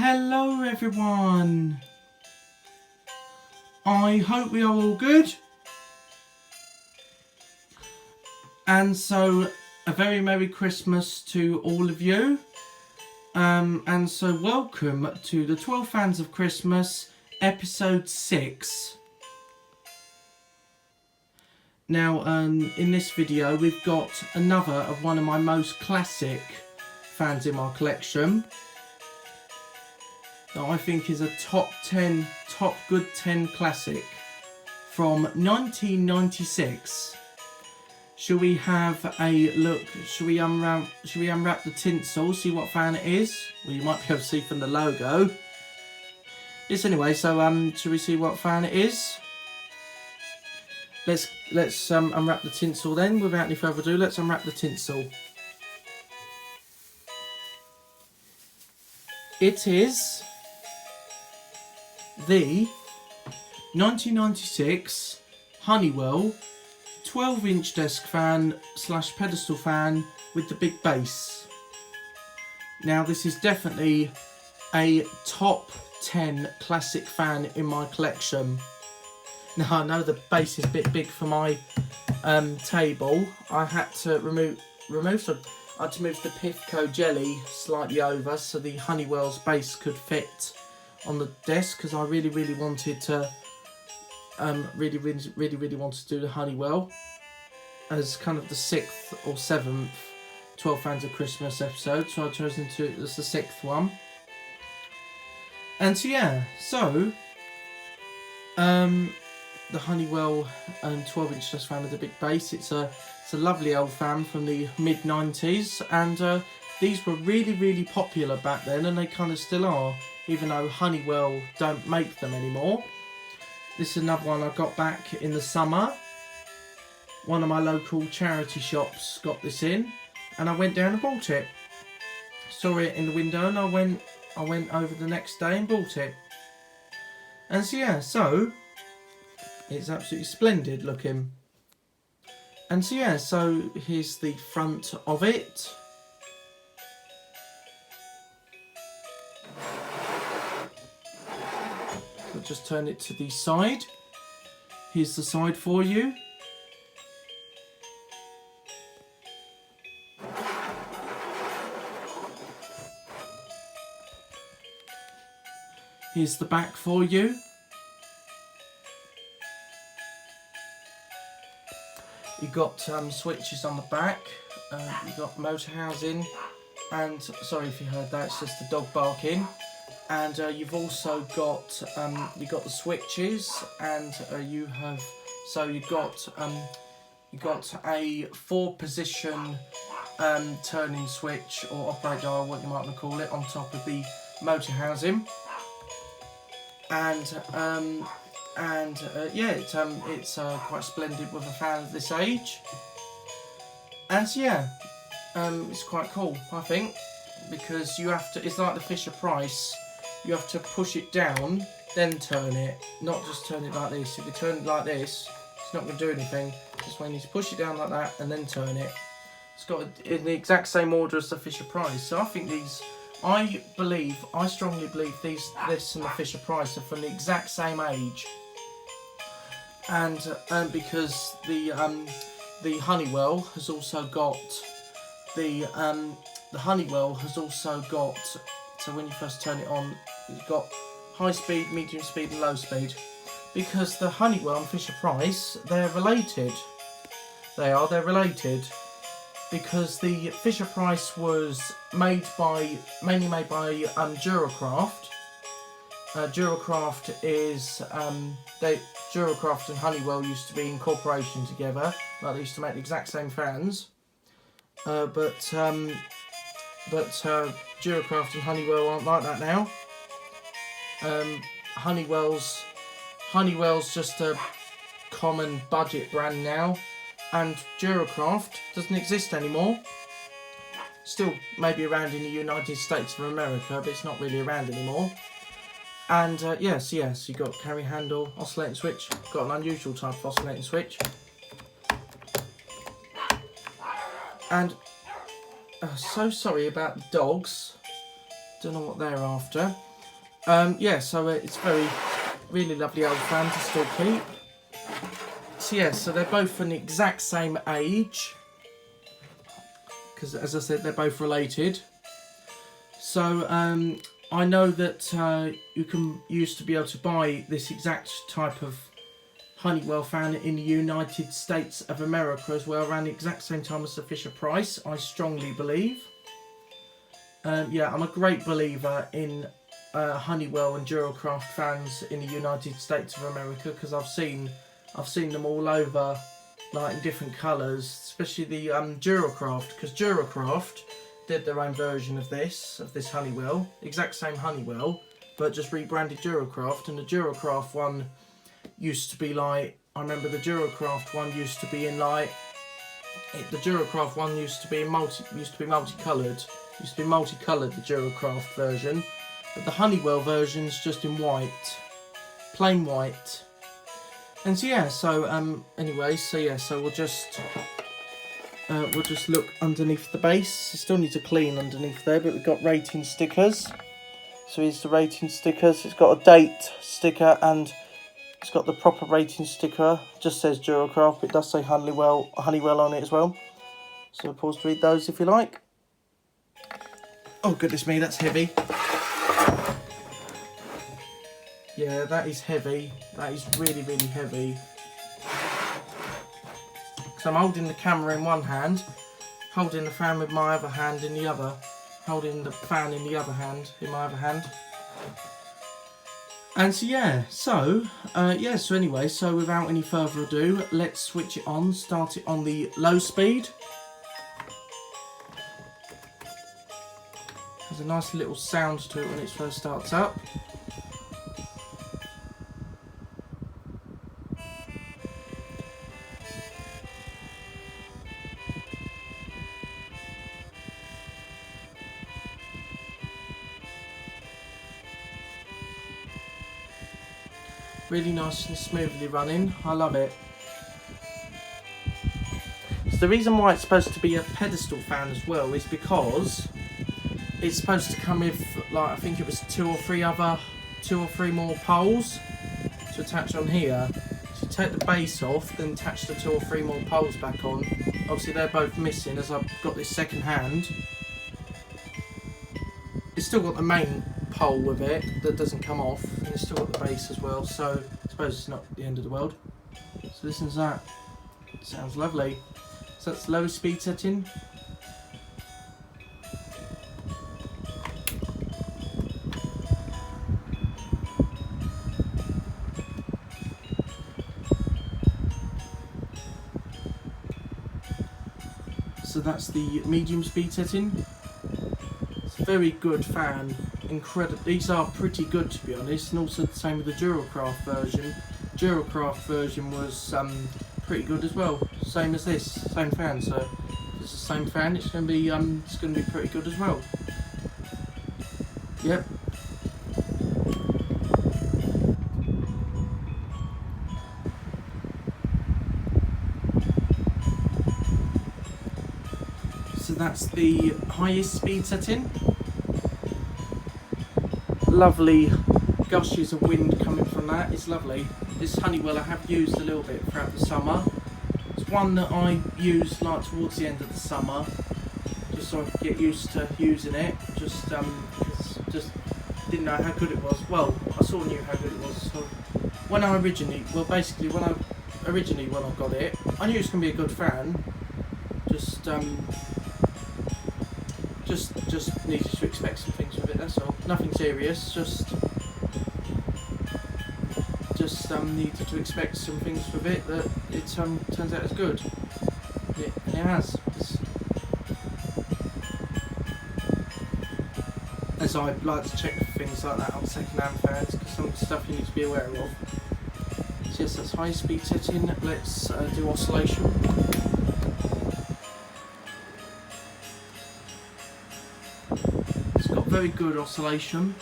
Hello everyone, I hope we are all good, and so a very Merry Christmas to all of you, and so welcome to the 12 Fans of Christmas episode 6. Now in this video we've got another of one of my most classic fans in my collection that I think is a top good 10 classic from 1996. Shall we have a look? Shall we unwrap the tinsel, see what fan it is? Well, you might be able to see from the logo. Yes, anyway, so shall we see what fan it is? Let's unwrap the tinsel then. Without any further ado, let's unwrap the tinsel. It is the 1996 Honeywell 12-inch desk fan / pedestal fan with the big base. Now this is definitely a top 10 classic fan in my collection. Now I know the base is a bit big for my table. I had to remove I had to move the Pifco jelly slightly over so the Honeywell's base could fit on the desk, because I really wanted to really wanted to do the Honeywell as kind of the 6th or 7th 12 Fans of Christmas episode, so I've chosen to as the 6th one. And so yeah, so the Honeywell 12-inch desk fan with the big base, it's a lovely old fan from the mid-90s, and these were really popular back then, and they kind of still are, even though Honeywell don't make them anymore. This is another one I got back in the summer. One of my local charity shops got this in, and I went down and bought it. Saw it in the window, and I went over the next day and bought it. And so yeah, so it's absolutely splendid looking. And so yeah, so here's the front of it. I'll just turn it to the side. Here's the side for you. Here's the back for you. You've got switches on the back, you've got motor housing, and sorry if you heard that, it's just the dog barking. And you've also got the switches, and you've got a 4-position turning switch or operator dial, what you might want to call it, on top of the motor housing. And yeah, it's quite splendid with a fan of this age. And so yeah, it's quite cool, I think, because you have to. It's like the Fisher-Price. You have to push it down, then turn it, not just turn it like this. If you turn it like this, it's not going to do anything. Just when you push it down like that and then turn it. It's got in the exact same order as the Fisher-Price. So I think these. I strongly believe this and the Fisher-Price are from the exact same age. And because the Honeywell has also got so when you first turn it on, it's got high speed, medium speed and low speed. Because the Honeywell and Fisher-Price, they're related. They're related. Because the Fisher-Price was mainly made by Duracraft. Duracraft is Duracraft and Honeywell used to be in cooperation together. Like they used to make the exact same fans. But Duracraft and Honeywell aren't like that now. Honeywell's just a common budget brand now, and Duracraft doesn't exist anymore. Still maybe around in the United States of America, but it's not really around anymore. And yes, you got carry handle, oscillating switch. Got an unusual type of oscillating switch. And so sorry about the dogs. Don't know what they're after. Yeah, so it's really lovely old fan to still keep. So yeah, so they're both from the exact same age, because as I said, they're both related. So I know that you used to be able to buy this exact type of Honeywell fan in the United States of America as well, around the exact same time as the Fisher Price, I strongly believe. Yeah, I'm a great believer in Honeywell and Duracraft fans in the United States of America, because I've seen them all over, like in different colours, especially the Duracraft, because Duracraft did their own version of this Honeywell, exact same Honeywell, but just rebranded Duracraft. And the Duracraft one used to be like, I remember the Duracraft one used to be in like, the Duracraft one used to be multicoloured. Used to be multicoloured, the Duracraft version, but the Honeywell version's just in white, plain white. And so yeah, so anyway, so we'll just look underneath the base. It still needs a clean underneath there, but we've got rating stickers. So here's the rating stickers. It's got a date sticker and it's got the proper rating sticker. It just says Duracraft, but it does say Honeywell on it as well. So pause to read those if you like. Oh goodness me, that's heavy. Yeah, that is heavy. That is really, really heavy. So I'm holding the camera in one hand, holding the fan with my other hand in the other, holding the fan in the other hand, in my other hand. And so yeah, so anyway, so without any further ado, let's switch it on, start it on the low speed. There's a nice little sound to it when it first starts up. Really nice and smoothly running. I love it. So the reason why it's supposed to be a pedestal fan as well is because it's supposed to come with, like, I think it was two or three more poles to attach on here. So you take the base off, then attach the 2 or 3 more poles back on. Obviously they're both missing as I've got this second hand. It's still got the main pole with it that doesn't come off, and it's still got the base as well, so I suppose it's not the end of the world. So listen to that. Sounds lovely. So that's low speed setting. So that's the medium speed setting. It's a very good fan. Incredible. These are pretty good, to be honest, and also the same with the Duracraft version. Duracraft version was pretty good as well. Same as this, same fan. So if it's the same fan, it's going to be pretty good as well. Yep. So that's the highest speed setting. Lovely gushes of wind coming from that. It's lovely. This Honeywell I have used a little bit throughout the summer. It's one that I used like towards the end of the summer, just so I could get used to using it. Just didn't know how good it was. Well, I sort of knew how good it was. So when I originally got it, I knew it was going to be a good fan. Just needed to expect some things with it, that's all. Nothing serious, just needed to expect some things with it that it turns out is good. And it has. As I like to check for things like that on second-hand fans, because some stuff you need to be aware of. So yes, that's high speed setting. Let's do oscillation. Very good oscillation.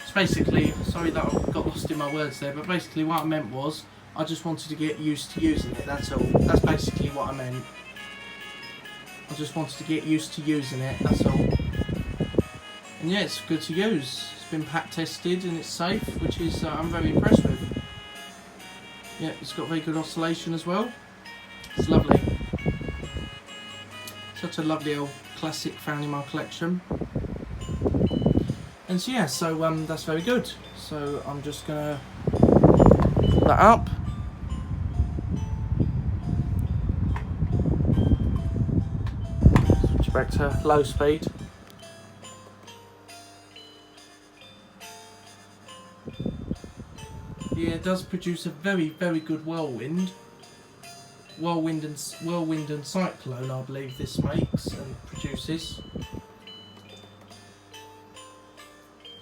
It's basically, sorry that I got lost in my words there, but basically what I meant was I just wanted to get used to using it, that's all. That's basically what I meant. I just wanted to get used to using it, that's all. And yeah, it's good to use. It's been pack tested and it's safe, which is I'm very impressed with. Yeah, it's got very good oscillation as well. It's lovely. Such a lovely old classic fan in my collection. And so yeah, so that's very good. So I'm just gonna pull that up. Switch back to low speed. Yeah, it does produce a very, very good whirlwind. Whirlwind and cyclone, I believe this makes and produces.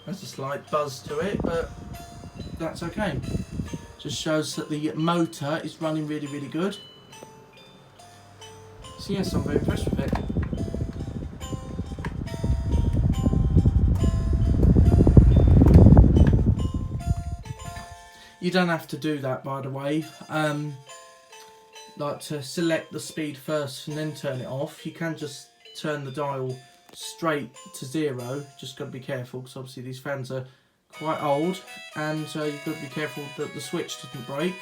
There's a slight buzz to it, but that's okay. Just shows that the motor is running really, really good. So yes, I'm very impressed with it. You don't have to do that, by the way. Like to select the speed first and then turn it off. You can just turn the dial straight to 0. Just got to be careful because obviously these fans are quite old, and you've got to be careful that the switch doesn't break.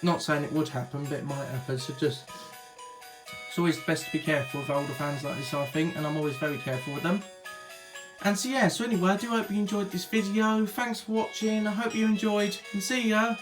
Not saying it would happen, but it might happen. So just, it's always best to be careful with older fans like this, I think, and I'm always very careful with them. And so yeah, so anyway, I do hope you enjoyed this video. Thanks for watching. I hope you enjoyed, and see ya.